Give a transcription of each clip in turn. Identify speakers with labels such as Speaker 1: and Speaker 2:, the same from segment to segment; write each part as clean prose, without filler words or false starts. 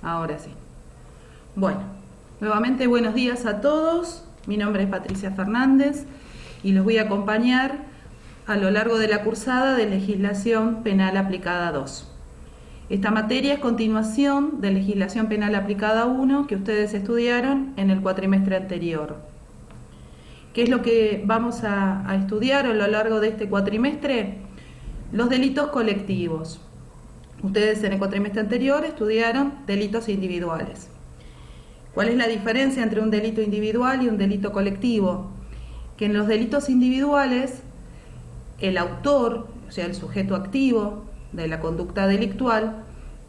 Speaker 1: Ahora sí. Bueno, nuevamente buenos días a todos. Mi nombre es Patricia Fernández y los voy a acompañar a lo largo de la cursada de Legislación Penal Aplicada 2. Esta materia es continuación de Legislación Penal Aplicada 1 que ustedes estudiaron en el cuatrimestre anterior. ¿Qué es lo que vamos a estudiar a lo largo de este cuatrimestre? Los delitos colectivos. Ustedes en el cuatrimestre anterior estudiaron delitos individuales. ¿Cuál es la diferencia entre un delito individual y un delito colectivo? Que en los delitos individuales, el autor, o sea, el sujeto activo de la conducta delictual,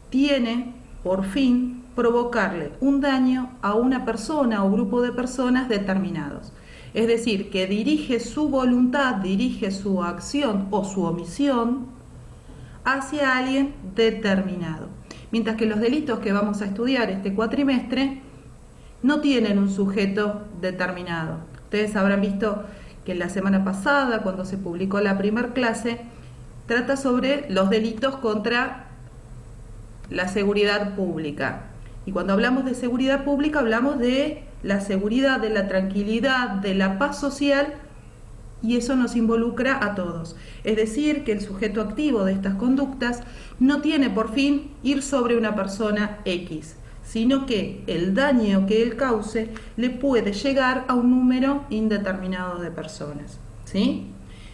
Speaker 1: tiene por fin provocarle un daño a una persona o grupo de personas determinados. Es decir, que dirige su voluntad, dirige su acción o su omisión hacia alguien determinado. Mientras que los delitos que vamos a estudiar este cuatrimestre no tienen un sujeto determinado. Ustedes habrán visto que la semana pasada, cuando se publicó la primera clase, trata sobre los delitos contra la seguridad pública. Y cuando hablamos de seguridad pública, hablamos de la seguridad, de la tranquilidad, de la paz social, y eso nos involucra a todos. Es decir, que el sujeto activo de estas conductas no tiene por fin ir sobre una persona X, sino que el daño que él cause le puede llegar a un número indeterminado de personas, ¿sí?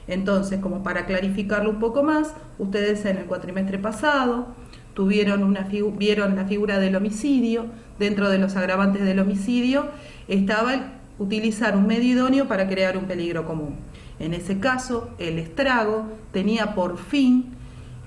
Speaker 1: Entonces, como para clarificarlo un poco más, ustedes en el cuatrimestre pasado vieron la figura del homicidio. Dentro de los agravantes del homicidio estaba el utilizar un medio idóneo para crear un peligro común. En ese caso, el estrago tenía por fin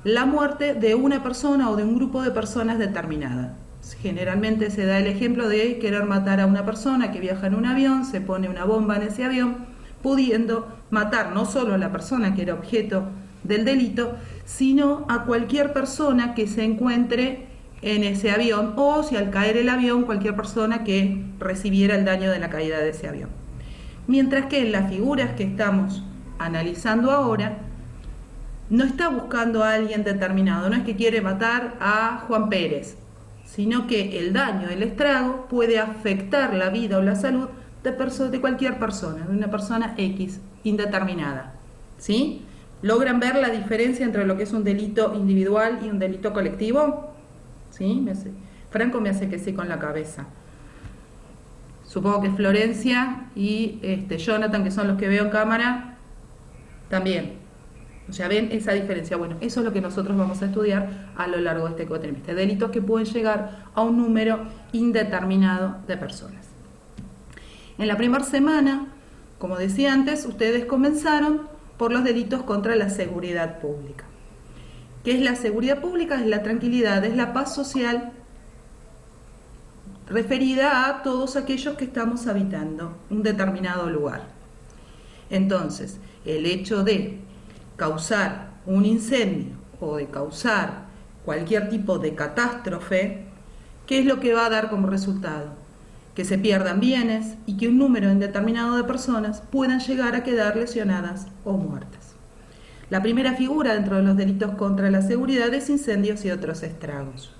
Speaker 1: la muerte de una persona o de un grupo de personas determinada. Generalmente se da el ejemplo de querer matar a una persona que viaja en un avión, se pone una bomba en ese avión, pudiendo matar no solo a la persona que era objeto del delito, sino a cualquier persona que se encuentre en ese avión, o si al caer el avión, cualquier persona que recibiera el daño de la caída de ese avión. Mientras que en las figuras que estamos analizando ahora, no está buscando a alguien determinado, no es que quiere matar a Juan Pérez, sino que el daño, el estrago, puede afectar la vida o la salud de cualquier persona, de una persona X, indeterminada. ¿Sí? ¿Logran ver la diferencia entre lo que es un delito individual y un delito colectivo? ¿Sí? Franco me hace que sí con la cabeza. Supongo que Florencia y Jonathan, que son los que veo en cámara, también. O sea, ven esa diferencia. Bueno, eso es lo que nosotros vamos a estudiar a lo largo de este cuatrimestre. Delitos que pueden llegar a un número indeterminado de personas. En la primera semana, como decía antes, ustedes comenzaron por los delitos contra la seguridad pública. ¿Qué es la seguridad pública? Es la tranquilidad, es la paz social referida a todos aquellos que estamos habitando un determinado lugar. Entonces, el hecho de causar un incendio o de causar cualquier tipo de catástrofe, ¿qué es lo que va a dar como resultado? Que se pierdan bienes y que un número indeterminado de personas puedan llegar a quedar lesionadas o muertas. La primera figura dentro de los delitos contra la seguridad es incendios y otros estragos.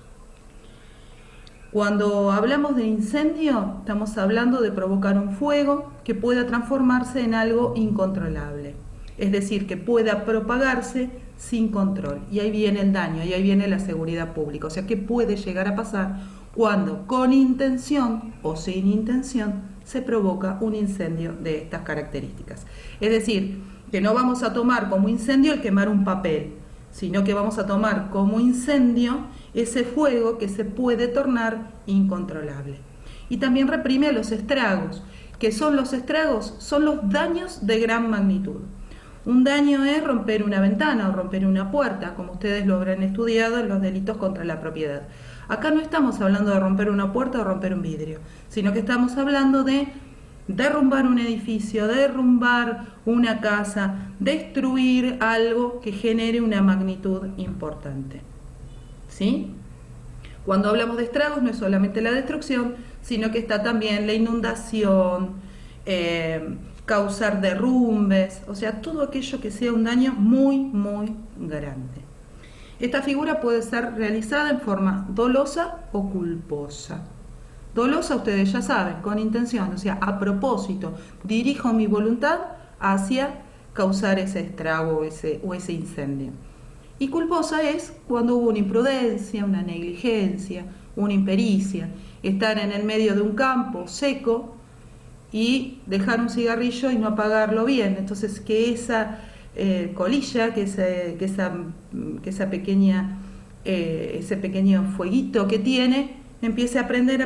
Speaker 1: Cuando hablamos de incendio, estamos hablando de provocar un fuego que pueda transformarse en algo incontrolable. Es decir, que pueda propagarse sin control. Y ahí viene el daño, y ahí viene la seguridad pública. O sea, ¿qué puede llegar a pasar cuando con intención o sin intención se provoca un incendio de estas características? Es decir, que no vamos a tomar como incendio el quemar un papel, sino que vamos a tomar como incendio ese fuego que se puede tornar incontrolable. Y también reprime a los estragos. ¿Qué son los estragos? Son los daños de gran magnitud. Un daño es romper una ventana o romper una puerta, como ustedes lo habrán estudiado en los delitos contra la propiedad. Acá no estamos hablando de romper una puerta o romper un vidrio, sino que estamos hablando de derrumbar un edificio, derrumbar una casa, destruir algo que genere una magnitud importante. ¿Sí? Cuando hablamos de estragos no es solamente la destrucción, sino que está también la inundación, causar derrumbes, o sea, todo aquello que sea un daño muy, muy grande. Esta figura puede ser realizada en forma dolosa o culposa. Dolosa, ustedes ya saben, con intención, o sea, a propósito, dirijo mi voluntad hacia causar ese estrago o ese incendio. Y culposa es cuando hubo una imprudencia, una negligencia, una impericia, estar en el medio de un campo seco y dejar un cigarrillo y no apagarlo bien. Entonces, que esa colilla, esa pequeña, ese pequeño fueguito que tiene, empiece a prender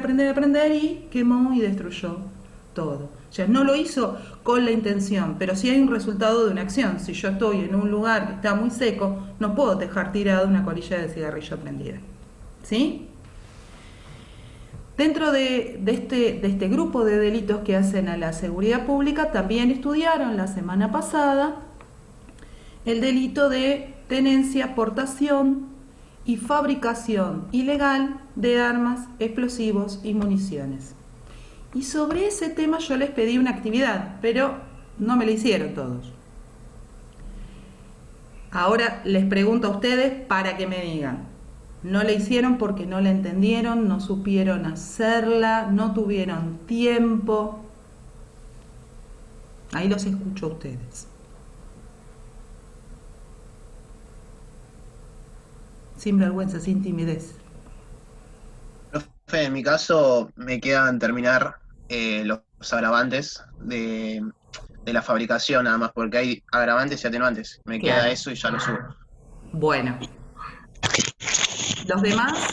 Speaker 1: y quemó y destruyó todo. O sea, no lo hizo con la intención, pero sí hay un resultado de una acción. Si yo estoy en un lugar que está muy seco, no puedo dejar tirada una colilla de cigarrillo prendida. ¿Sí? Dentro de este grupo de delitos que hacen a la seguridad pública, también estudiaron la semana pasada el delito de tenencia, portación y fabricación ilegal de armas, explosivos y municiones. Y sobre ese tema yo les pedí una actividad, pero no me la hicieron todos. Ahora les pregunto a ustedes para que me digan. No la hicieron porque no la entendieron, no supieron hacerla, no tuvieron tiempo. Ahí los escucho a ustedes. Sin vergüenza, sin timidez.
Speaker 2: Profe, en mi caso me quedan terminar los agravantes de la fabricación nada más, porque hay agravantes y atenuantes. Me queda
Speaker 1: Claro.
Speaker 2: eso y ya lo subo.
Speaker 1: Bueno, los demás,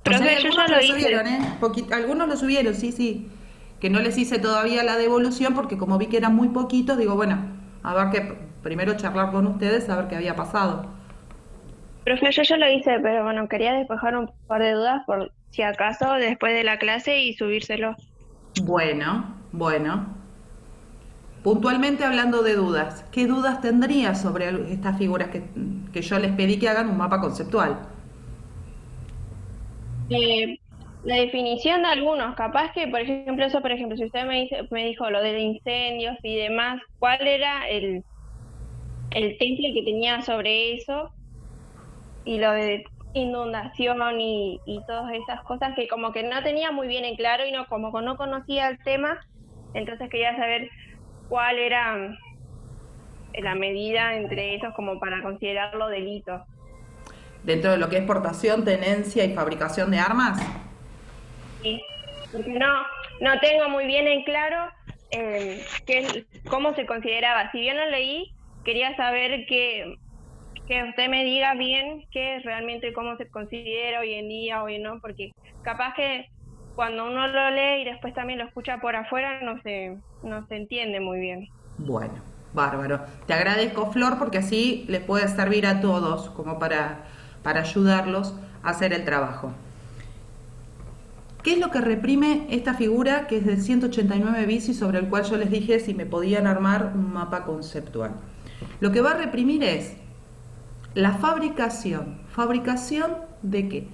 Speaker 1: o sea, hay
Speaker 3: Profe, yo
Speaker 1: algunos
Speaker 3: ya
Speaker 1: que
Speaker 3: lo
Speaker 1: lo
Speaker 3: hice.
Speaker 1: subieron, ¿eh? Algunos lo subieron, sí, sí. Que no les hice todavía la devolución porque como vi que eran muy poquitos, digo, bueno, a ver qué, primero charlar con ustedes, a ver qué había pasado.
Speaker 3: Profe, yo ya lo hice, pero bueno, quería despejar un par de dudas por si acaso después de la clase y subírselo.
Speaker 1: Bueno, bueno. Puntualmente hablando de dudas, ¿qué dudas tendría sobre estas figuras que yo les pedí que hagan un mapa conceptual?
Speaker 3: Eh, la definición de algunos, capaz que, por ejemplo, eso, por ejemplo, si usted me dijo lo de incendios y demás, ¿cuál era el temple que tenía sobre eso? Y lo de inundación y todas esas cosas que como que no tenía muy bien en claro y no, como que no conocía el tema, entonces quería saber cuál era la medida entre esos como para considerarlo delito.
Speaker 1: Dentro de lo que es portación, tenencia y fabricación de armas.
Speaker 3: Sí, porque no tengo muy bien en claro cómo se consideraba. Si bien lo leí, quería saber que usted me diga bien qué es realmente cómo se considera hoy en día, hoy no, porque capaz que cuando uno lo lee y después también lo escucha por afuera, no se entiende muy bien.
Speaker 1: Bueno, bárbaro. Te agradezco, Flor, porque así les puede servir a todos como para ayudarlos a hacer el trabajo. ¿Qué es lo que reprime esta figura que es del 189 bis y sobre el cual yo les dije si me podían armar un mapa conceptual? Lo que va a reprimir es la fabricación. ¿Fabricación de qué?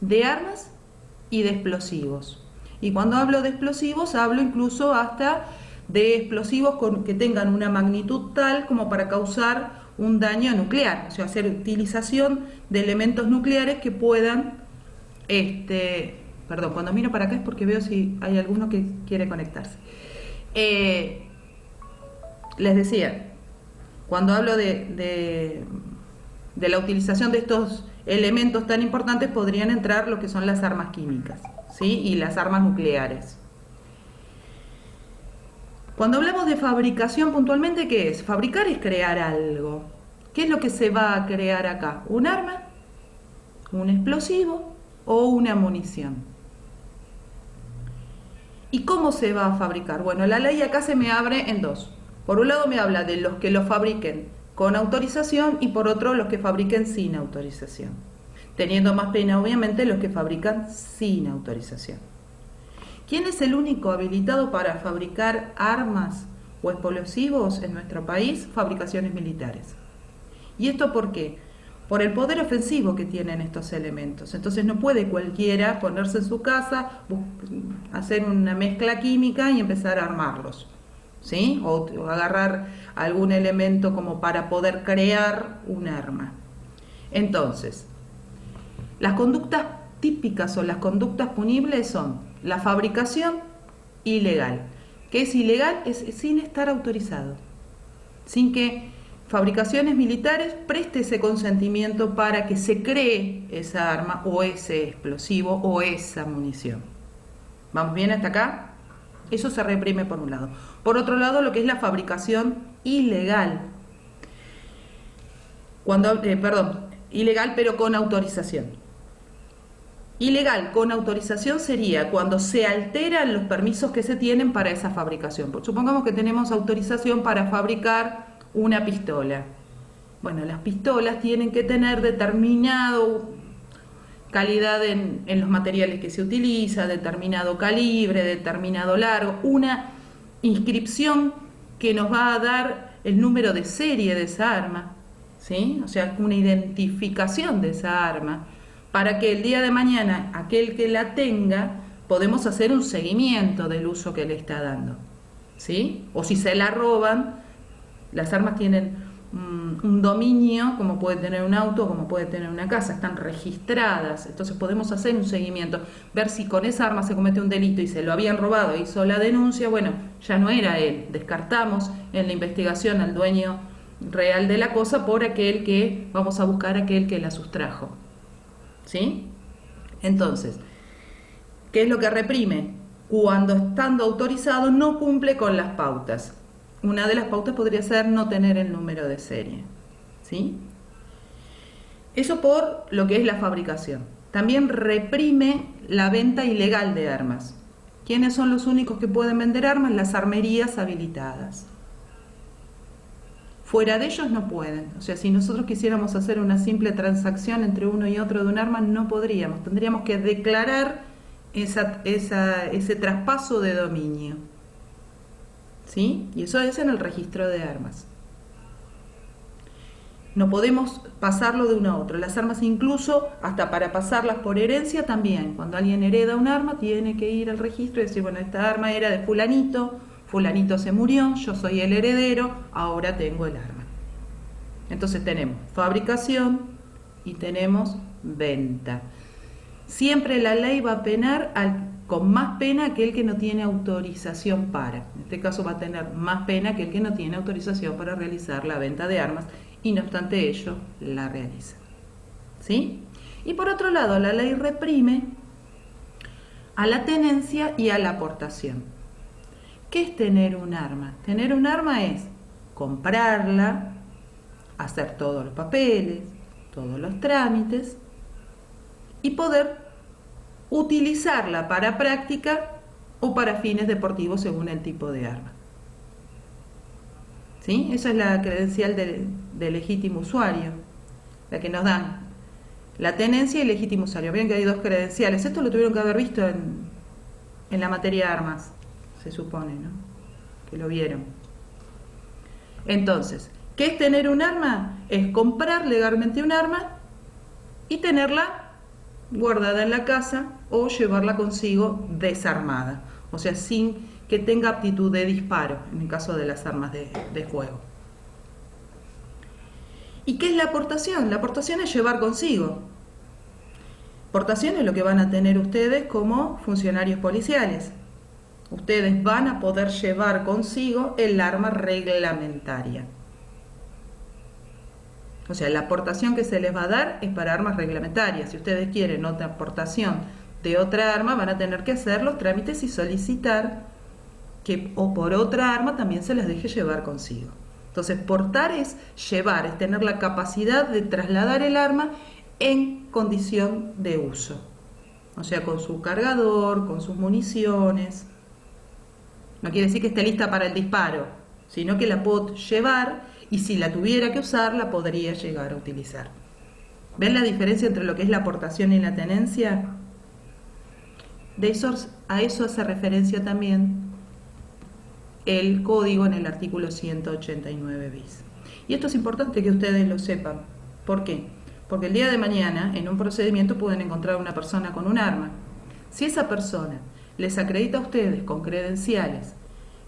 Speaker 1: De armas y de explosivos. Y cuando hablo de explosivos, hablo incluso hasta de explosivos que tengan una magnitud tal como para causar un daño nuclear, o sea, hacer utilización de elementos nucleares que puedan, perdón, cuando miro para acá es porque veo si hay alguno que quiere conectarse. Eh, Les decía, cuando hablo de la utilización de estos elementos tan importantes podrían entrar lo que son las armas químicas, ¿sí? Y las armas nucleares. Cuando hablamos de fabricación puntualmente, ¿qué es? Fabricar es crear algo. ¿Qué es lo que se va a crear acá? ¿Un arma? ¿Un explosivo? ¿O una munición? ¿Y cómo se va a fabricar? Bueno, la ley acá se me abre en dos. Por un lado me habla de los que lo fabriquen con autorización y por otro los que fabriquen sin autorización. Teniendo más pena obviamente los que fabrican sin autorización. ¿Quién es el único habilitado para fabricar armas o explosivos en nuestro país? Fabricaciones militares. ¿Y esto por qué? Por el poder ofensivo que tienen estos elementos. Entonces no puede cualquiera ponerse en su casa, hacer una mezcla química y empezar a armarlos, ¿sí? O agarrar algún elemento como para poder crear un arma. Entonces, las conductas típicas o las conductas punibles son la fabricación ilegal. ¿Qué es ilegal? Es sin estar autorizado, sin que Fabricaciones Militares preste ese consentimiento para que se cree esa arma o ese explosivo o esa munición. ¿Vamos bien hasta acá? Eso se reprime por un lado. Por otro lado, lo que es la fabricación ilegal. Ilegal pero con autorización. Ilegal con autorización sería cuando se alteran los permisos que se tienen para esa fabricación. Supongamos que tenemos autorización para fabricar una pistola. Bueno, las pistolas tienen que tener determinado calidad en los materiales que se utiliza, determinado calibre, determinado largo, una inscripción que nos va a dar el número de serie de esa arma, ¿sí? O sea, una identificación de esa arma, para que el día de mañana aquel que la tenga podemos hacer un seguimiento del uso que le está dando, ¿sí? O si se la roban, las armas tienen un dominio, como puede tener un auto, como puede tener una casa, están registradas, entonces podemos hacer un seguimiento, ver si con esa arma se comete un delito y se lo habían robado, hizo la denuncia, bueno, ya no era él, descartamos en la investigación al dueño real de la cosa por aquel que, vamos a buscar aquel que la sustrajo, ¿sí? Entonces, ¿qué es lo que reprime? Cuando estando autorizado no cumple con las pautas. Una de las pautas podría ser no tener el número de serie, ¿sí? Eso por lo que es la fabricación. También reprime la venta ilegal de armas. ¿Quiénes son los únicos que pueden vender armas? Las armerías habilitadas. Fuera de ellos no pueden. O sea, si nosotros quisiéramos hacer una simple transacción entre uno y otro de un arma, no podríamos. Tendríamos que declarar ese traspaso de dominio, ¿sí? Y eso es en el registro de armas. No podemos pasarlo de uno a otro. Las armas incluso, hasta para pasarlas por herencia también. Cuando alguien hereda un arma, tiene que ir al registro y decir, bueno, esta arma era de fulanito, fulanito se murió, yo soy el heredero, ahora tengo el arma. Entonces tenemos fabricación y tenemos venta. Siempre la ley va a penar con más pena aquel que no tiene autorización para. En este caso va a tener más pena que el que no tiene autorización para realizar la venta de armas y no obstante ello la realiza, ¿sí? Y por otro lado, la ley reprime a la tenencia y a la aportación. ¿Qué es tener un arma? Tener un arma es comprarla, hacer todos los papeles, todos los trámites y poder utilizarla para práctica o para fines deportivos según el tipo de arma. ¿Sí? Esa es la credencial de legítimo usuario, la que nos dan la tenencia y legítimo usuario. Ven que hay dos credenciales. Esto lo tuvieron que haber visto en la materia de armas, se supone, ¿no? Que lo vieron. Entonces, ¿qué es tener un arma? Es comprar legalmente un arma y tenerla guardada en la casa o llevarla consigo desarmada, o sea, sin que tenga aptitud de disparo, en el caso de las armas de fuego. ¿Y qué es la aportación? La aportación es llevar consigo. Aportación es lo que van a tener ustedes como funcionarios policiales. Ustedes van a poder llevar consigo el arma reglamentaria. O sea, la aportación que se les va a dar es para armas reglamentarias. Si ustedes quieren otra aportación de otra arma, van a tener que hacer los trámites y solicitar que o por otra arma también se les deje llevar consigo. Entonces, portar es llevar, es tener la capacidad de trasladar el arma en condición de uso. O sea, con su cargador, con sus municiones. No quiere decir que esté lista para el disparo, sino que la puedo llevar y si la tuviera que usar, la podría llegar a utilizar. ¿Ven la diferencia entre lo que es la aportación y la tenencia? A eso hace referencia también el código en el artículo 189 bis. Y esto es importante que ustedes lo sepan. ¿Por qué? Porque el día de mañana, en un procedimiento, pueden encontrar una persona con un arma. Si esa persona les acredita a ustedes con credenciales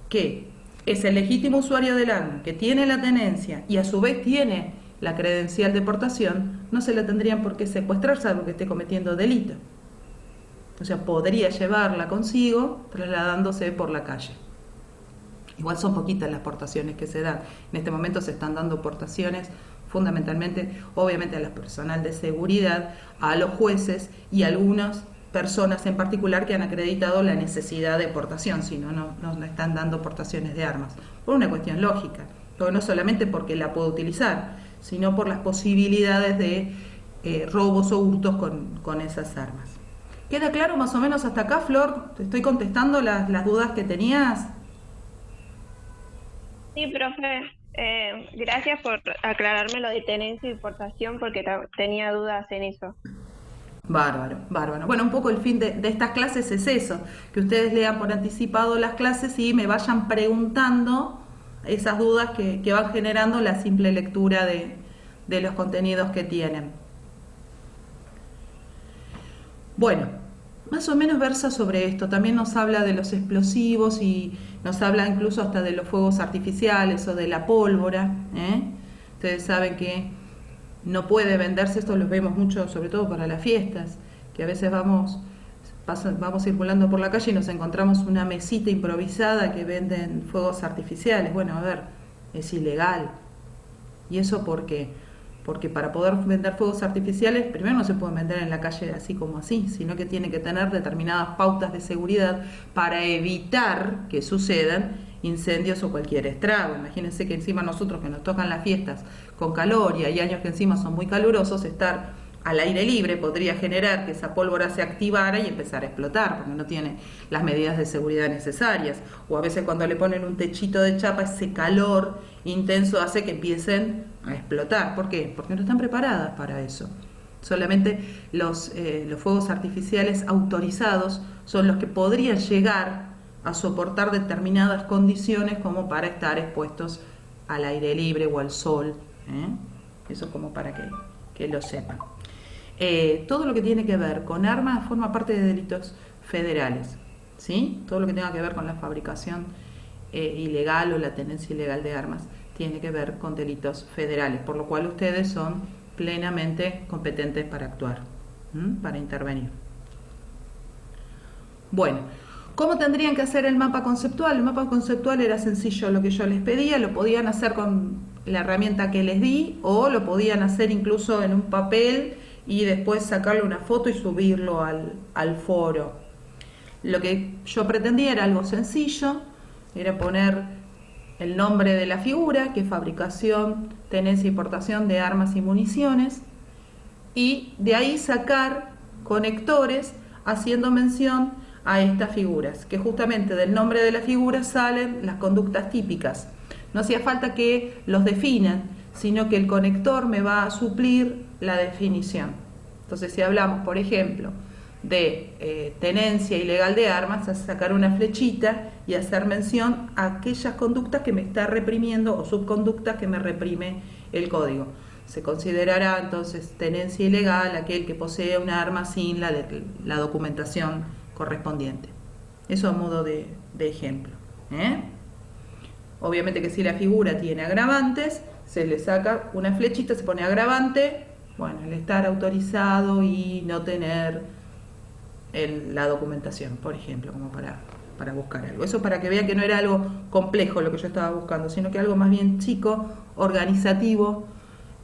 Speaker 1: que es el legítimo usuario del arma, que tiene la tenencia y a su vez tiene la credencial de portación, no se la tendrían por qué secuestrar salvo que esté cometiendo delito. O sea, podría llevarla consigo trasladándose por la calle. Igual son poquitas las portaciones que se dan. En este momento se están dando portaciones fundamentalmente, obviamente, a la personal de seguridad, a los jueces y a algunas personas en particular que han acreditado la necesidad de portación, si no, no están dando portaciones de armas. Por una cuestión lógica, no solamente porque la puedo utilizar, sino por las posibilidades de robos o hurtos con esas armas. ¿Queda claro más o menos hasta acá, Flor? ¿Te estoy contestando las dudas que tenías?
Speaker 3: Sí, profe. Gracias por aclararme lo de tenencia y portación porque tenía dudas en eso.
Speaker 1: Bárbaro, bárbaro. Bueno, un poco el fin de estas clases es eso, que ustedes lean por anticipado las clases y me vayan preguntando esas dudas que van generando la simple lectura de los contenidos que tienen. Bueno, más o menos versa sobre esto. También nos habla de los explosivos y nos habla incluso hasta de los fuegos artificiales o de la pólvora. Ustedes saben que no puede venderse, esto lo vemos mucho, sobre todo para las fiestas, que a veces vamos circulando por la calle y nos encontramos una mesita improvisada que venden fuegos artificiales. Bueno, a ver, es ilegal. ¿Y eso por qué? Porque para poder vender fuegos artificiales, primero no se pueden vender en la calle así como así, sino que tiene que tener determinadas pautas de seguridad para evitar que sucedan incendios o cualquier estrago. Imagínense que encima nosotros que nos tocan las fiestas con calor y hay años que encima son muy calurosos, estar al aire libre podría generar que esa pólvora se activara y empezar a explotar, porque no tiene las medidas de seguridad necesarias. O a veces cuando le ponen un techito de chapa, ese calor intenso hace que empiecen a explotar. ¿Por qué? Porque no están preparadas para eso. Solamente los fuegos artificiales autorizados son los que podrían llegar a soportar determinadas condiciones como para estar expuestos al aire libre o al sol. Eso como para que lo sepan. Todo lo que tiene que ver con armas forma parte de delitos federales, ¿sí? Todo lo que tenga que ver con la fabricación ilegal o la tenencia ilegal de armas tiene que ver con delitos federales, por lo cual ustedes son plenamente competentes para actuar, para intervenir. Bueno, ¿cómo tendrían que hacer el mapa conceptual? El mapa conceptual era sencillo, lo que yo les pedía, lo podían hacer con la herramienta que les di o lo podían hacer incluso en un papel y después sacarle una foto y subirlo al foro. Lo que yo pretendía era algo sencillo, era poner el nombre de la figura, que es fabricación, tenencia y portación de armas y municiones, y de ahí sacar conectores haciendo mención a estas figuras, que justamente del nombre de la figura salen las conductas típicas. No hacía falta que los definan, sino que el conector me va a suplir la definición. Entonces, si hablamos, por ejemplo, de tenencia ilegal de armas, es sacar una flechita y hacer mención a aquellas conductas que me está reprimiendo o subconductas que me reprime el código. Se considerará entonces tenencia ilegal aquel que posee una arma sin la documentación correspondiente. Eso a modo de ejemplo. Obviamente que si la figura tiene agravantes, se le saca una flechita, se pone agravante, bueno, el estar autorizado y no tener la documentación, por ejemplo, como para buscar algo. Eso para que vean que no era algo complejo lo que yo estaba buscando, sino que algo más bien chico, organizativo,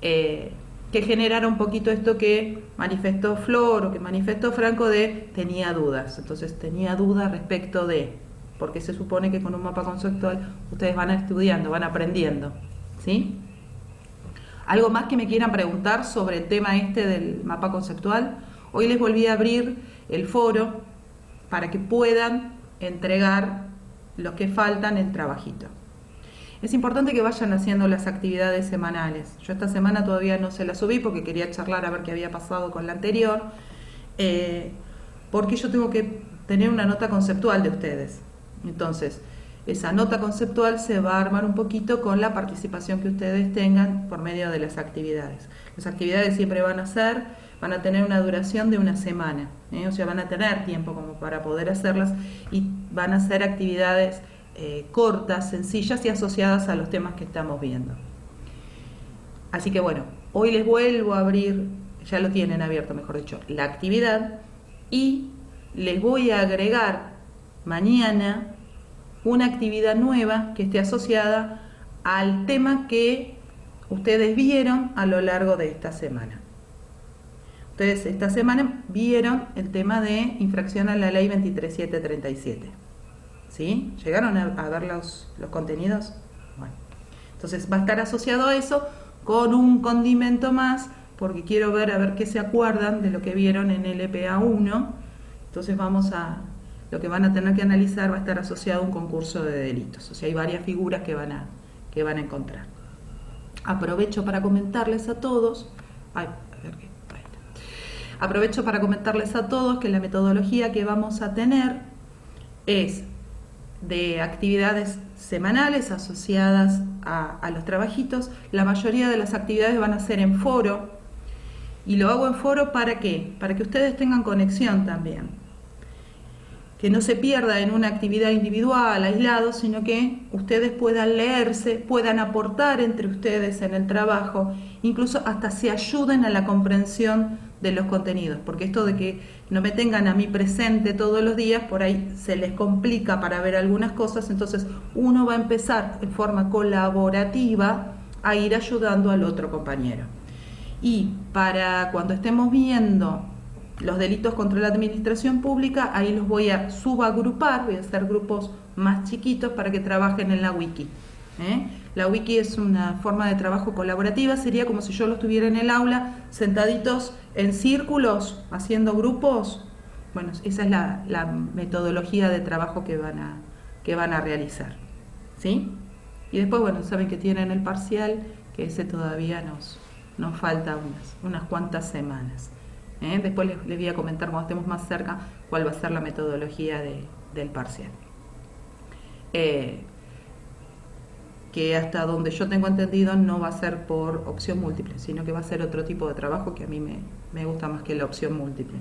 Speaker 1: que generara un poquito esto que manifestó Flor o que manifestó Franco de tenía dudas. Entonces tenía dudas respecto de, porque se supone que con un mapa conceptual ustedes van estudiando, van aprendiendo, ¿sí? ¿Algo más que me quieran preguntar sobre el tema del mapa conceptual? Hoy les volví a abrir el foro para que puedan entregar los que faltan el trabajito. Es importante que vayan haciendo las actividades semanales. Yo esta semana todavía no se las subí porque quería charlar a ver qué había pasado con la anterior, porque yo tengo que tener una nota conceptual de ustedes. Entonces, esa nota conceptual se va a armar un poquito con la participación que ustedes tengan por medio de las actividades. Las actividades siempre van a tener una duración de una semana, o sea, van a tener tiempo como para poder hacerlas y van a ser actividades cortas, sencillas y asociadas a los temas que estamos viendo. Así que bueno, hoy les vuelvo a abrir, ya lo tienen abierto, mejor dicho, la actividad, y les voy a agregar mañana una actividad nueva que esté asociada al tema que ustedes vieron a lo largo de esta semana. Ustedes esta semana vieron el tema de infracción a la ley 23737. ¿Sí? ¿Llegaron a ver los contenidos? Bueno, entonces va a estar asociado a eso con un condimento más, porque quiero ver a ver qué se acuerdan de lo que vieron en el EPA 1. Entonces lo que van a tener que analizar va a estar asociado a un concurso de delitos. O sea, hay varias figuras que van a encontrar. Aprovecho para comentarles a todos. Aprovecho para comentarles a todos que la metodología que vamos a tener es de actividades semanales asociadas a los trabajitos. La mayoría de las actividades van a ser en foro, y lo hago en foro ¿para qué? Para que ustedes tengan conexión también, que no se pierda en una actividad individual, aislado, sino que ustedes puedan leerse, puedan aportar entre ustedes en el trabajo, incluso hasta se ayuden a la comprensión de los contenidos, porque esto de que no me tengan a mí presente todos los días, por ahí se les complica para ver algunas cosas. Entonces uno va a empezar en forma colaborativa a ir ayudando al otro compañero. Y para cuando estemos viendo los delitos contra la administración pública, ahí los voy a subagrupar, voy a hacer grupos más chiquitos para que trabajen en la wiki. La wiki es una forma de trabajo colaborativa, sería como si yo los tuviera en el aula, sentaditos en círculos, haciendo grupos. Bueno, esa es la metodología de trabajo que van a realizar. ¿Sí? Y después, bueno, saben que tienen el parcial, que ese todavía nos falta unas cuantas semanas. Después les voy a comentar cuando estemos más cerca cuál va a ser la metodología del parcial. Que hasta donde yo tengo entendido no va a ser por opción múltiple, sino que va a ser otro tipo de trabajo que a mí me gusta más que la opción múltiple.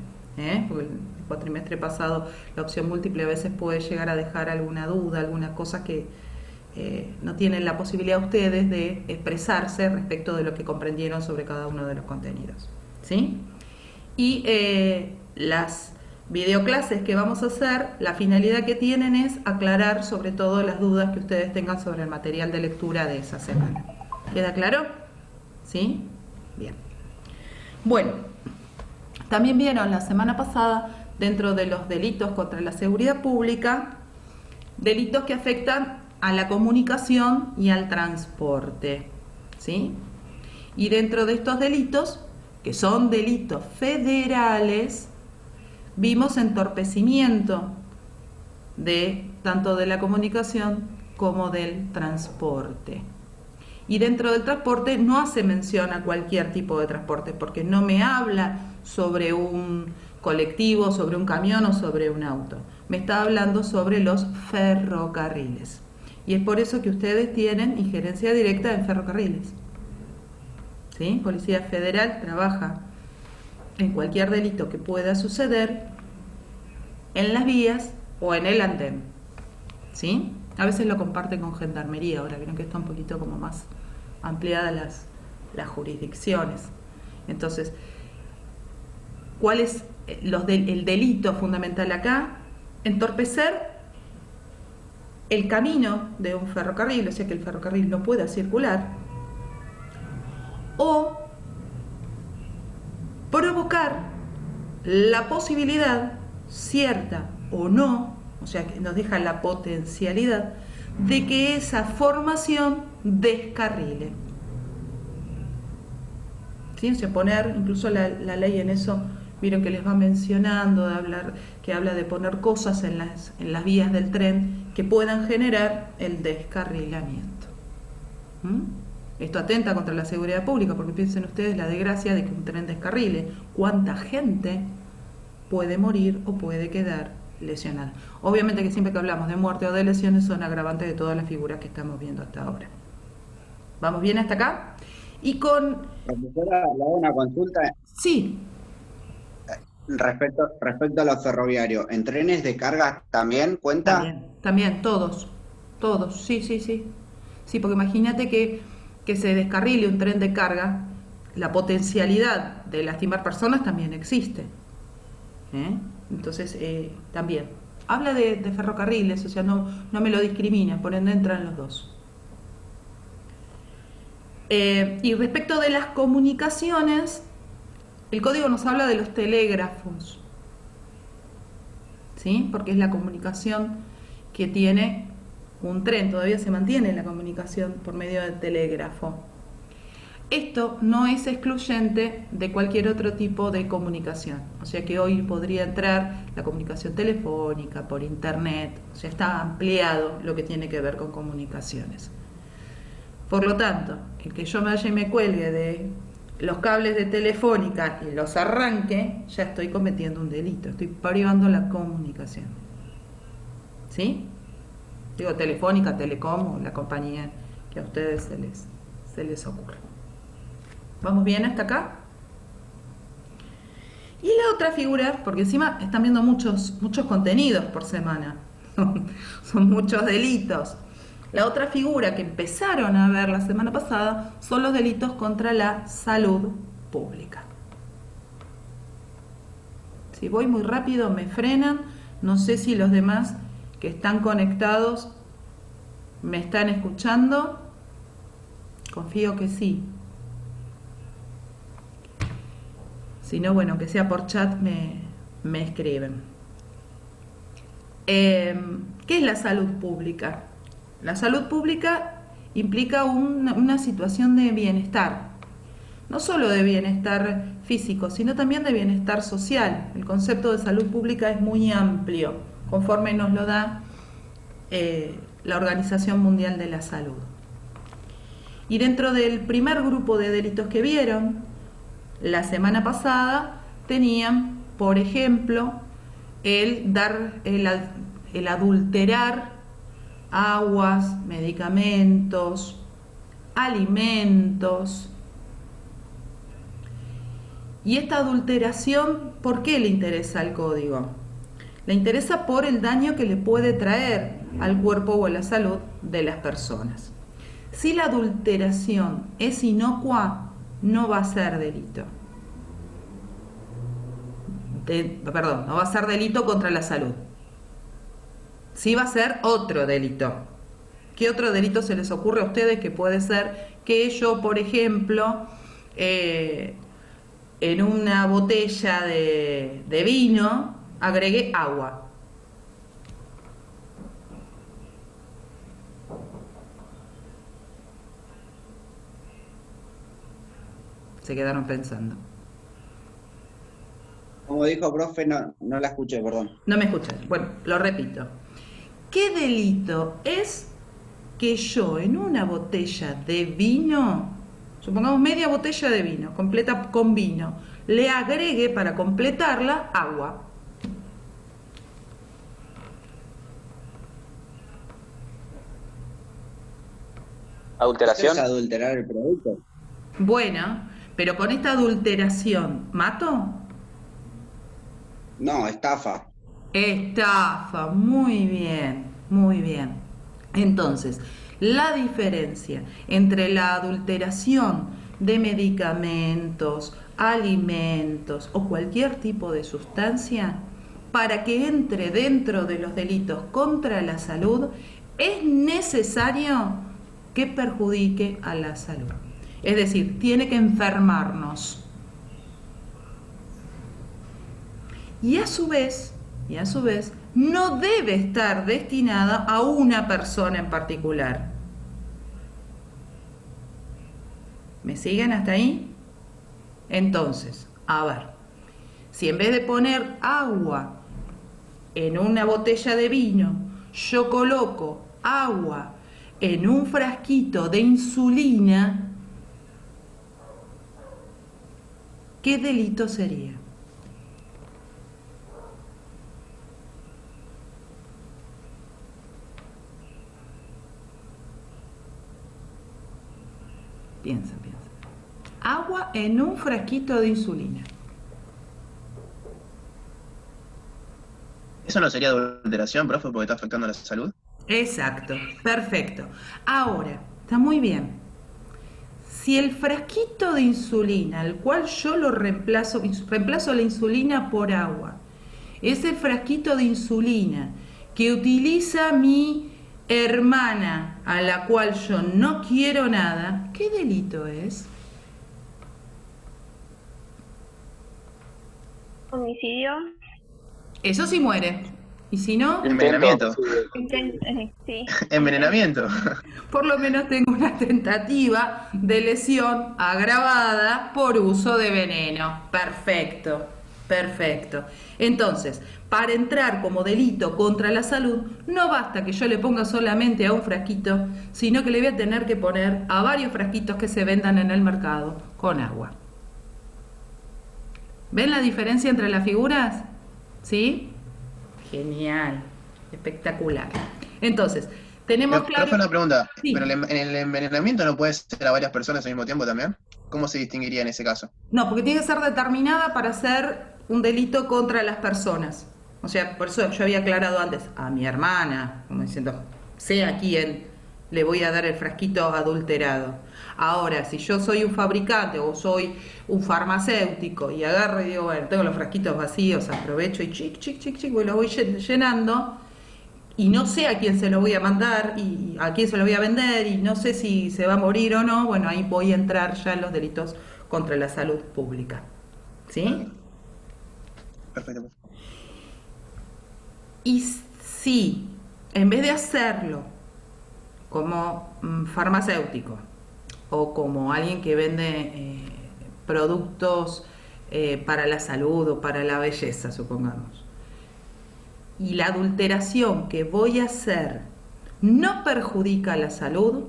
Speaker 1: Porque el cuatrimestre pasado la opción múltiple a veces puede llegar a dejar alguna duda, algunas cosas que no tienen la posibilidad ustedes de expresarse respecto de lo que comprendieron sobre cada uno de los contenidos. ¿Sí? Y las videoclases que vamos a hacer, la finalidad que tienen es aclarar sobre todo las dudas que ustedes tengan sobre el material de lectura de esa semana. ¿Queda claro? ¿Sí? Bien. Bueno, también vieron la semana pasada, dentro de los delitos contra la seguridad pública, delitos que afectan a la comunicación y al transporte. ¿Sí? Y dentro de estos delitos, que son delitos federales, vimos entorpecimiento tanto de la comunicación como del transporte. Y dentro del transporte no hace mención a cualquier tipo de transporte, porque no me habla sobre un colectivo, sobre un camión o sobre un auto. Me está hablando sobre los ferrocarriles. Y es por eso que ustedes tienen injerencia directa en ferrocarriles. ¿Sí? Policía Federal trabaja en cualquier delito que pueda suceder en las vías o en el andén. ¿Sí? A veces lo comparte con Gendarmería, ahora vieron que está un poquito como más ampliadas las jurisdicciones. Entonces, ¿cuál es el delito fundamental acá? Entorpecer el camino de un ferrocarril, o sea que el ferrocarril no pueda circular, o provocar la posibilidad, cierta o no, o sea que nos deja la potencialidad de que esa formación descarrile. ¿Sí? O sea, poner, incluso la ley en eso, vieron que les va mencionando, que habla de poner cosas en las vías del tren que puedan generar el descarrilamiento. Esto atenta contra la seguridad pública, porque piensen ustedes la desgracia de que un tren descarrile. ¿Cuánta gente puede morir o puede quedar lesionada? Obviamente que siempre que hablamos de muerte o de lesiones son agravantes de todas las figuras que estamos viendo hasta ahora. ¿Vamos bien hasta acá? Y con...
Speaker 4: Profesora, le hago una consulta.
Speaker 1: Sí.
Speaker 4: Respecto a los ferroviarios, ¿en trenes de carga también cuenta?
Speaker 1: También, todos, sí. Sí, porque imagínate que que se descarrile un tren de carga, la potencialidad de lastimar personas también existe. Entonces, también. Habla de ferrocarriles, o sea, no me lo discrimina, por ende entran los dos. Y respecto de las comunicaciones, el código nos habla de los telégrafos, ¿sí? Porque es la comunicación que tiene un tren, todavía se mantiene la comunicación por medio del telégrafo. Esto no es excluyente de cualquier otro tipo de comunicación, o sea que hoy podría entrar la comunicación telefónica, por internet, o sea, está ampliado lo que tiene que ver con comunicaciones. Por lo tanto, el que yo me vaya y me cuelgue de los cables de Telefónica y los arranque, ya estoy cometiendo un delito, estoy privando la comunicación. ¿Sí? Digo Telefónica, Telecom o la compañía que a ustedes se les ocurra. ¿Vamos bien hasta acá? Y la otra figura, porque encima están viendo muchos contenidos por semana, son muchos delitos. La otra figura que empezaron a ver la semana pasada son los delitos contra la salud pública. Si voy muy rápido me frenan, no sé si los demás que están conectados me están escuchando, confío que sí. Si no, bueno, que sea por chat me escriben. ¿Qué es la salud pública? La salud pública implica una situación de bienestar, no solo de bienestar físico, sino también de bienestar social. El concepto de salud pública es muy amplio, conforme nos lo da la Organización Mundial de la Salud. Y dentro del primer grupo de delitos que vieron, la semana pasada, tenían, por ejemplo, el adulterar aguas, medicamentos, alimentos. Y esta adulteración, ¿por qué le interesa al código? Le interesa por el daño que le puede traer al cuerpo o a la salud de las personas. Si la adulteración es inocua, no va a ser delito. No va a ser delito contra la salud. Sí va a ser otro delito. ¿Qué otro delito se les ocurre a ustedes que puede ser que yo, por ejemplo, en una botella de vino agregué agua? Se quedaron pensando.
Speaker 4: Como dijo profe, no la escuché, perdón.
Speaker 1: No me escuchan. Bueno, lo repito. ¿Qué delito es que yo en una botella de vino, supongamos media botella de vino, completa con vino, le agregue para completarla agua?
Speaker 5: Adulteración.
Speaker 4: ¿Es adulterar el producto?
Speaker 1: Bueno, pero con esta adulteración, ¿mato?
Speaker 4: No, estafa.
Speaker 1: Estafa, muy bien, muy bien. Entonces, la diferencia entre la adulteración de medicamentos, alimentos o cualquier tipo de sustancia, para que entre dentro de los delitos contra la salud, es necesario que perjudique a la salud. Es decir, tiene que enfermarnos. Y a su vez, no debe estar destinada a una persona en particular. ¿Me siguen hasta ahí? Entonces, a ver, si en vez de poner agua en una botella de vino, yo coloco agua en un frasquito de insulina, ¿qué delito sería? Piensa. Agua en un frasquito de insulina.
Speaker 2: ¿Eso no sería adulteración, profe, porque está afectando a la salud?
Speaker 1: Exacto, perfecto. Ahora, está muy bien. si el frasquito de insulina, al cual yo lo reemplazo la insulina por agua, ese frasquito de insulina que utiliza mi hermana, a la cual yo no quiero nada, ¿qué delito es?
Speaker 3: Homicidio.
Speaker 1: Eso sí muere. Y si no,
Speaker 2: Envenenamiento.
Speaker 3: Sí.
Speaker 2: Envenenamiento.
Speaker 1: por lo menos tengo una tentativa de lesión agravada por uso de veneno. Perfecto, perfecto. Entonces, para entrar como delito contra la salud, no basta que yo le ponga solamente a un frasquito, sino que le voy a tener que poner a varios frasquitos que se vendan en el mercado con agua. ¿Ven la diferencia entre las figuras? ¿Sí? Genial, espectacular. Entonces, tenemos claro...
Speaker 2: Profe, una pregunta.
Speaker 1: Sí.
Speaker 2: ¿Pero en el envenenamiento no puede ser a varias personas al mismo tiempo también? ¿Cómo se distinguiría en ese caso?
Speaker 1: No, porque tiene que ser determinada para ser un delito contra las personas. O sea, por eso yo había aclarado antes, a mi hermana, como diciendo, sé a quién le voy a dar el frasquito adulterado. Ahora, si yo soy un fabricante o soy un farmacéutico y agarro y digo, bueno, tengo los frasquitos vacíos, aprovecho y chic, los voy llenando y no sé a quién se lo voy a mandar y a quién se lo voy a vender y no sé si se va a morir o no, bueno, ahí voy a entrar ya en los delitos contra la salud pública. ¿Sí?
Speaker 2: Perfecto.
Speaker 1: Y si en vez de hacerlo como farmacéutico o como alguien que vende productos para la salud o para la belleza, supongamos, y la adulteración que voy a hacer no perjudica la salud,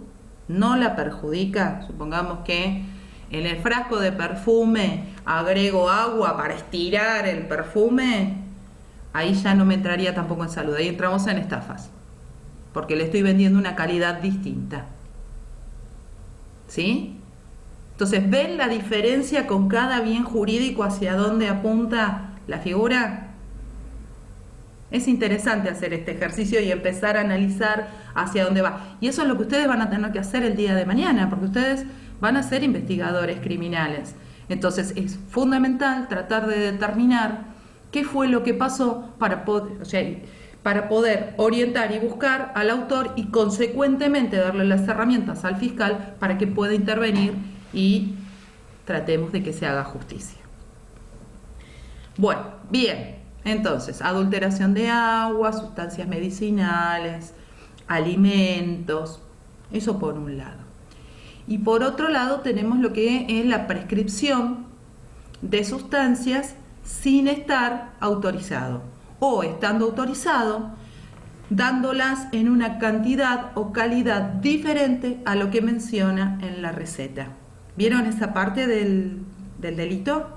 Speaker 1: no la perjudica, supongamos que en el frasco de perfume agrego agua para estirar el perfume, ahí ya no me entraría tampoco en salud, ahí entramos en estafas, porque le estoy vendiendo una calidad distinta. ¿Sí? Entonces, ¿ven la diferencia con cada bien jurídico hacia dónde apunta la figura? Es interesante hacer este ejercicio y empezar a analizar hacia dónde va. Y eso es lo que ustedes van a tener que hacer el día de mañana, porque ustedes van a ser investigadores criminales. Entonces, es fundamental tratar de determinar qué fue lo que pasó para poder orientar y buscar al autor y consecuentemente darle las herramientas al fiscal para que pueda intervenir y tratemos de que se haga justicia. Bueno, bien, entonces, adulteración de agua, sustancias medicinales, alimentos, eso por un lado. Y por otro lado tenemos lo que es la prescripción de sustancias sin estar autorizado o estando autorizado, dándolas en una cantidad o calidad diferente a lo que menciona en la receta. ¿Vieron esa parte del delito?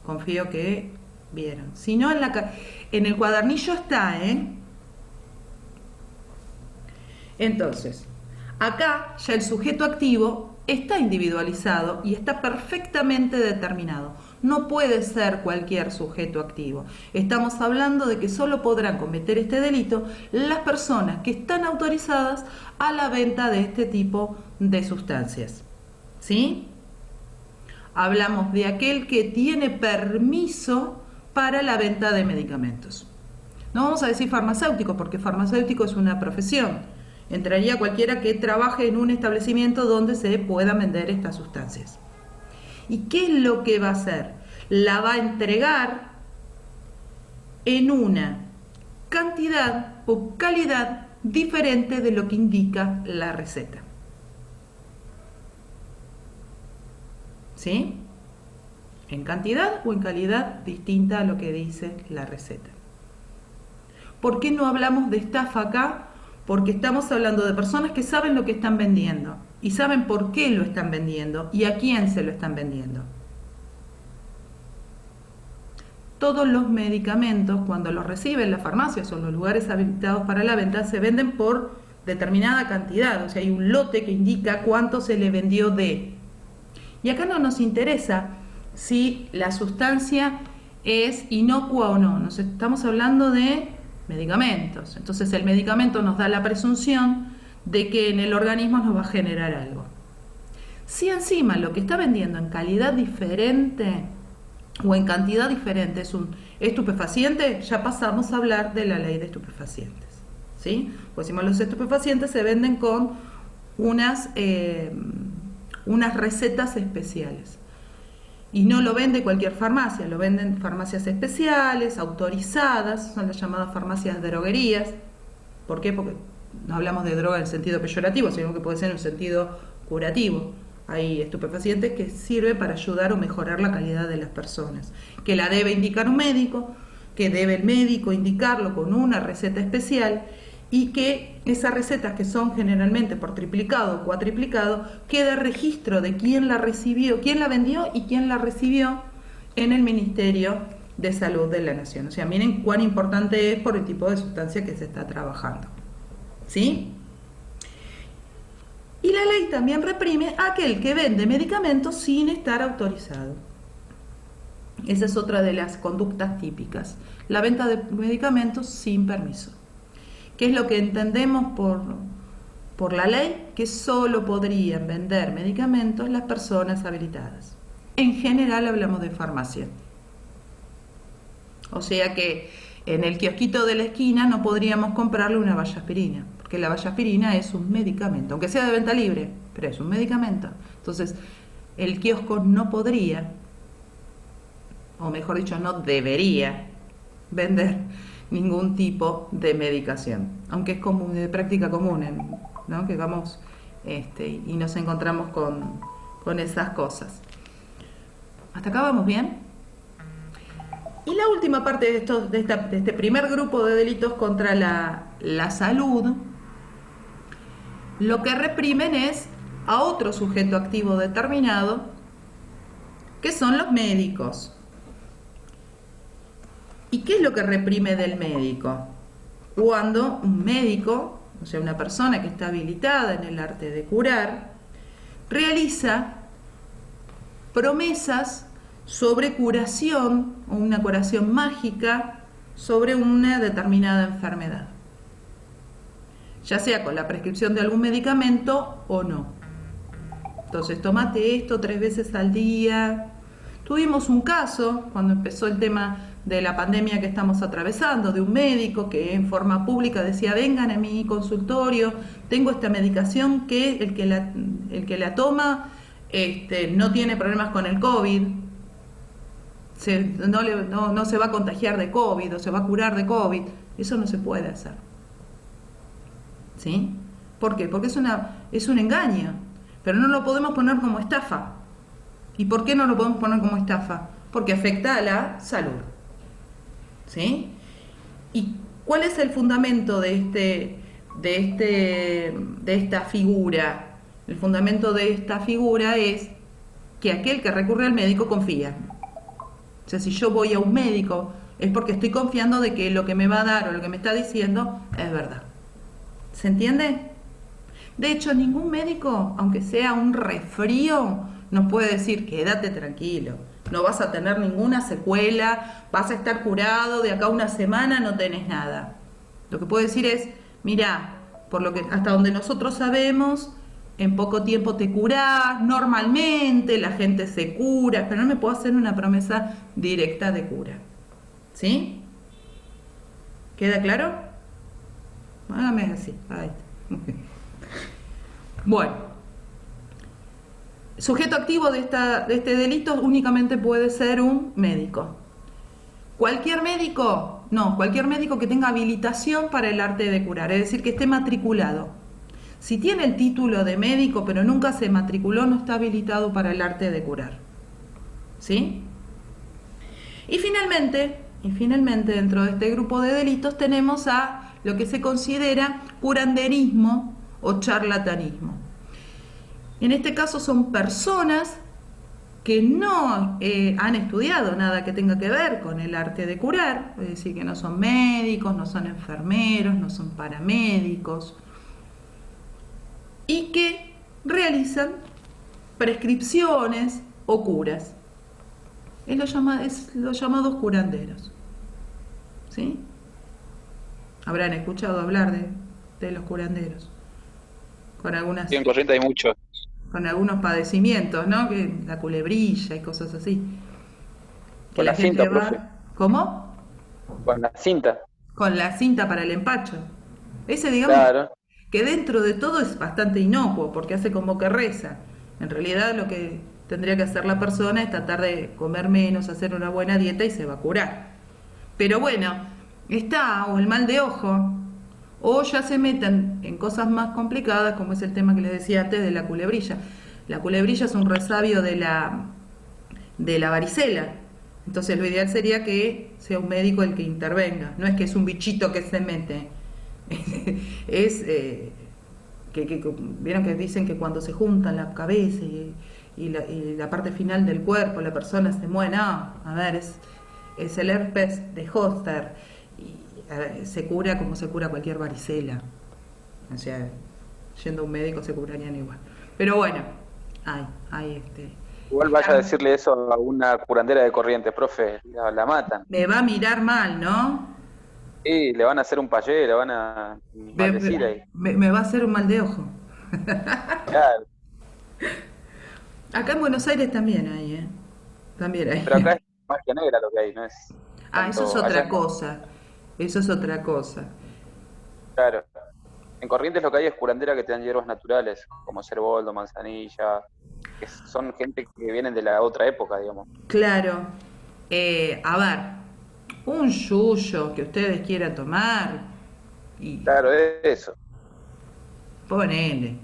Speaker 1: Confío que vieron. Si no, en el cuadernillo está, Entonces, acá ya el sujeto activo está individualizado y está perfectamente determinado. No puede ser cualquier sujeto activo. Estamos hablando de que solo podrán cometer este delito las personas que están autorizadas a la venta de este tipo de sustancias. ¿Sí? Hablamos de aquel que tiene permiso para la venta de medicamentos. No vamos a decir farmacéutico, porque farmacéutico es una profesión. Entraría cualquiera que trabaje en un establecimiento donde se puedan vender estas sustancias. ¿Y qué es lo que va a hacer? La va a entregar en una cantidad o calidad diferente de lo que indica la receta. ¿Sí? En cantidad o en calidad distinta a lo que dice la receta. ¿Por qué no hablamos de estafa acá? Porque estamos hablando de personas que saben lo que están vendiendo y saben por qué lo están vendiendo y a quién se lo están vendiendo. Todos los medicamentos, cuando los reciben las farmacias o los lugares habilitados para la venta, se venden por determinada cantidad. O sea, hay un lote que indica cuánto se le vendió de. Y acá no nos interesa si la sustancia es inocua o no. Nos estamos hablando de medicamentos. Entonces el medicamento nos da la presunción de que en el organismo nos va a generar algo. Si encima lo que está vendiendo en calidad diferente o en cantidad diferente es un estupefaciente, ya pasamos a hablar de la ley de estupefacientes, ¿sí? Pues decimos, los estupefacientes se venden con unas recetas especiales. Y no lo vende cualquier farmacia, lo venden farmacias especiales, autorizadas, son las llamadas farmacias de droguerías. ¿Por qué? Porque no hablamos de droga en sentido peyorativo, sino que puede ser en un sentido curativo. Hay estupefacientes que sirven para ayudar o mejorar la calidad de las personas, que la debe indicar un médico, que debe el médico indicarlo con una receta especial, y que esas recetas, que son generalmente por triplicado o cuatriplicado, queda registro de quién la recibió, quién la vendió y quién la recibió en el Ministerio de Salud de la Nación. O sea, miren cuán importante es por el tipo de sustancia que se está trabajando, ¿sí? Y la ley también reprime a aquel que vende medicamentos sin estar autorizado. Esa es otra de las conductas típicas, la venta de medicamentos sin permiso. ¿Qué es lo que entendemos por la ley? Que solo podrían vender medicamentos las personas habilitadas. En general hablamos de farmacia. O sea que en el kiosquito de la esquina no podríamos comprarle una vallaspirina, porque la vallaspirina es un medicamento, aunque sea de venta libre, pero es un medicamento. Entonces, el kiosco no podría, o mejor dicho, no debería vender ningún tipo de medicación, aunque es común, de práctica común, ¿no? Que vamos y nos encontramos con esas cosas. ¿Hasta acá vamos bien? Y la última parte de este primer grupo de delitos contra la salud, lo que reprimen es a otro sujeto activo determinado, que son los médicos. ¿Y qué es lo que reprime del médico? Cuando un médico, o sea, una persona que está habilitada en el arte de curar, realiza promesas sobre curación, o una curación mágica sobre una determinada enfermedad, ya sea con la prescripción de algún medicamento o no. Entonces, tómate esto 3 veces al día. Tuvimos un caso cuando empezó el tema de la pandemia que estamos atravesando, de un médico que en forma pública decía: vengan a mi consultorio, tengo esta medicación que el que la toma no tiene problemas con el COVID, no se va a contagiar de COVID o se va a curar de COVID. Eso no se puede hacer, ¿sí? ¿Por qué? Porque es un engaño, pero no lo podemos poner como estafa. ¿Y por qué no lo podemos poner como estafa? Porque afecta a la salud, ¿sí? ¿Y cuál es el fundamento de esta figura? El fundamento de esta figura es que aquel que recurre al médico confía. O sea, si yo voy a un médico es porque estoy confiando de que lo que me va a dar o lo que me está diciendo es verdad. ¿Se entiende? De hecho, ningún médico, aunque sea un resfrío, nos puede decir: quédate tranquilo, no vas a tener ninguna secuela, vas a estar curado, de acá a una semana no tenés nada. Lo que puede decir es: mirá, por lo que hasta donde nosotros sabemos, en poco tiempo te curás, normalmente la gente se cura, pero no me puedo hacer una promesa directa de cura. ¿Sí? ¿Queda claro? Hágame así. Ahí está. Bueno, sujeto activo de este delito únicamente puede ser un médico. ¿Cualquier médico? No, cualquier médico que tenga habilitación para el arte de curar, es decir, que esté matriculado. Si tiene el título de médico pero nunca se matriculó, no está habilitado para el arte de curar. ¿Sí? Y finalmente, dentro de este grupo de delitos tenemos a lo que se considera curanderismo o charlatanismo. En este caso son personas que no han estudiado nada que tenga que ver con el arte de curar, es decir, que no son médicos, no son enfermeros, no son paramédicos, y que realizan prescripciones o curas. Es los llamados curanderos. ¿Sí? Habrán escuchado hablar de los curanderos. con algunas,
Speaker 5: Sí, en Corrientes hay mucho.
Speaker 1: con algunos padecimientos, ¿no? Que la culebrilla y cosas así. Que
Speaker 5: Con
Speaker 1: la
Speaker 5: la cinta,
Speaker 1: gente
Speaker 5: profe.
Speaker 1: va, ¿cómo?
Speaker 5: Con la cinta.
Speaker 1: Con la cinta para el empacho. Ese, digamos,
Speaker 5: Claro.
Speaker 1: que dentro de todo es bastante inocuo, porque hace como que reza. En realidad lo que tendría que hacer la persona es tratar de comer menos, hacer una buena dieta y se va a curar. Pero bueno, está o el mal de ojo, o ya se meten en cosas más complicadas, como es el tema que les decía antes de la culebrilla. La culebrilla es un resabio de la varicela. Entonces lo ideal sería que sea un médico el que intervenga. No es que es un bichito que se mete. Es vieron que dicen que cuando se juntan la cabeza y la parte final del cuerpo, la persona se muere. No, a ver, es el herpes de Zoster. Y se cura como se cura cualquier varicela. O sea, yendo a un médico se curarían igual. Pero bueno, hay
Speaker 5: Igual vaya a decirle eso a una curandera de Corrientes, profe. La matan.
Speaker 1: me va a mirar mal, ¿no?
Speaker 5: Sí, le van a hacer un payé, le van a
Speaker 1: Me,
Speaker 5: maldecir ahí.
Speaker 1: me va a hacer un mal de ojo.
Speaker 5: Claro.
Speaker 1: Acá en Buenos Aires también hay, ¿eh? También hay.
Speaker 5: Pero acá es magia negra lo que hay, no es
Speaker 1: Ah, eso es
Speaker 5: tanto
Speaker 1: otra
Speaker 5: allá.
Speaker 1: cosa. Eso es otra cosa.
Speaker 5: Claro. En Corrientes lo que hay es curandera que te dan hierbas naturales, como cerboldo, manzanilla, que son gente que vienen de la otra época, digamos.
Speaker 1: Claro. A ver, un yuyo que ustedes quieran tomar y
Speaker 5: Claro, es eso.
Speaker 1: ponele.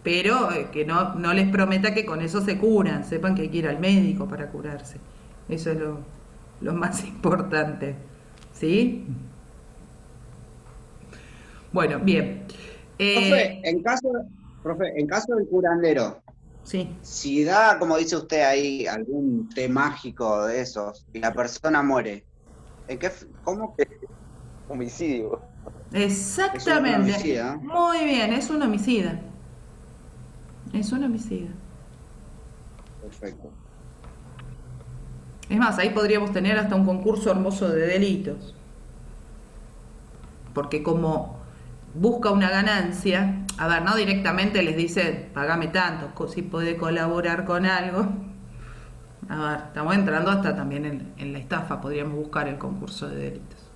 Speaker 1: Pero que no les prometa que con eso se curan. Sepan que hay que ir al médico para curarse. Eso es lo más importante. ¿Sí? Bueno, bien.
Speaker 4: Profe, en caso del curandero,
Speaker 1: Sí.
Speaker 4: si da, como dice usted ahí, algún té mágico de esos y la persona muere, ¿cómo
Speaker 5: Homicidio.
Speaker 4: es un
Speaker 1: Exactamente.
Speaker 4: homicidio?
Speaker 1: Muy bien, es un homicida. Es un homicida.
Speaker 4: Perfecto.
Speaker 1: Es más, ahí podríamos tener hasta un concurso hermoso de delitos. Porque como busca una ganancia, a ver, no directamente les dice, pagame tanto, si puede colaborar con algo. A ver, estamos entrando hasta también en la estafa, podríamos buscar el concurso de delitos.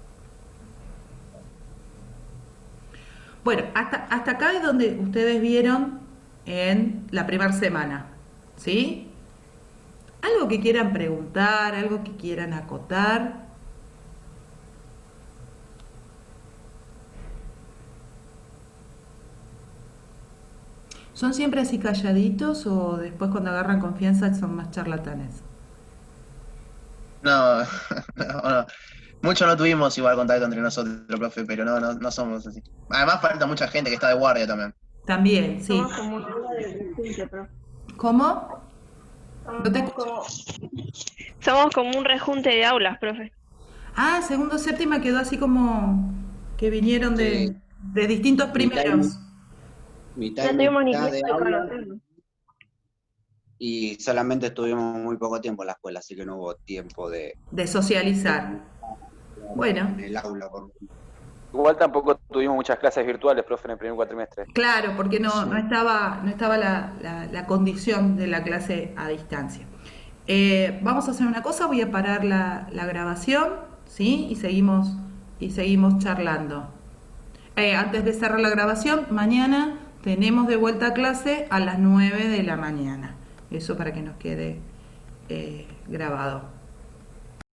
Speaker 1: Bueno, hasta acá es donde ustedes vieron en la primera semana, ¿sí? Algo que quieran preguntar, algo que quieran acotar. ¿Son siempre así calladitos o después cuando agarran confianza son más charlatanes?
Speaker 2: No, no. Mucho no tuvimos igual contacto entre nosotros, profe, pero no somos así. Además falta mucha gente que está de guardia también.
Speaker 1: También, sí.
Speaker 3: Somos como un aula de rejunte, profe.
Speaker 1: ¿Cómo? No te escucho.
Speaker 3: Somos como un rejunte de aulas, profe.
Speaker 1: Ah, segundo séptima quedó así como que vinieron
Speaker 4: Sí,
Speaker 1: de distintos
Speaker 4: mitad y,
Speaker 1: primeros.
Speaker 4: mitad
Speaker 3: No
Speaker 4: y
Speaker 3: tuvimos ni
Speaker 4: mitad de
Speaker 3: tiempo de
Speaker 4: aula
Speaker 3: conocernos.
Speaker 4: y solamente estuvimos muy poco tiempo en la escuela, así que no hubo tiempo
Speaker 1: De
Speaker 4: de
Speaker 1: socializar. Bueno,
Speaker 4: en el aula.
Speaker 5: Igual tampoco tuvimos muchas clases virtuales, profe, en el primer cuatrimestre.
Speaker 1: claro, porque no
Speaker 4: Sí.
Speaker 1: estaba la condición de la clase a distancia. Vamos a hacer una cosa, voy a parar la grabación, ¿sí? Y seguimos charlando. Antes de cerrar la grabación, mañana tenemos de vuelta a clase a las 9 de la mañana. Eso para que nos quede grabado.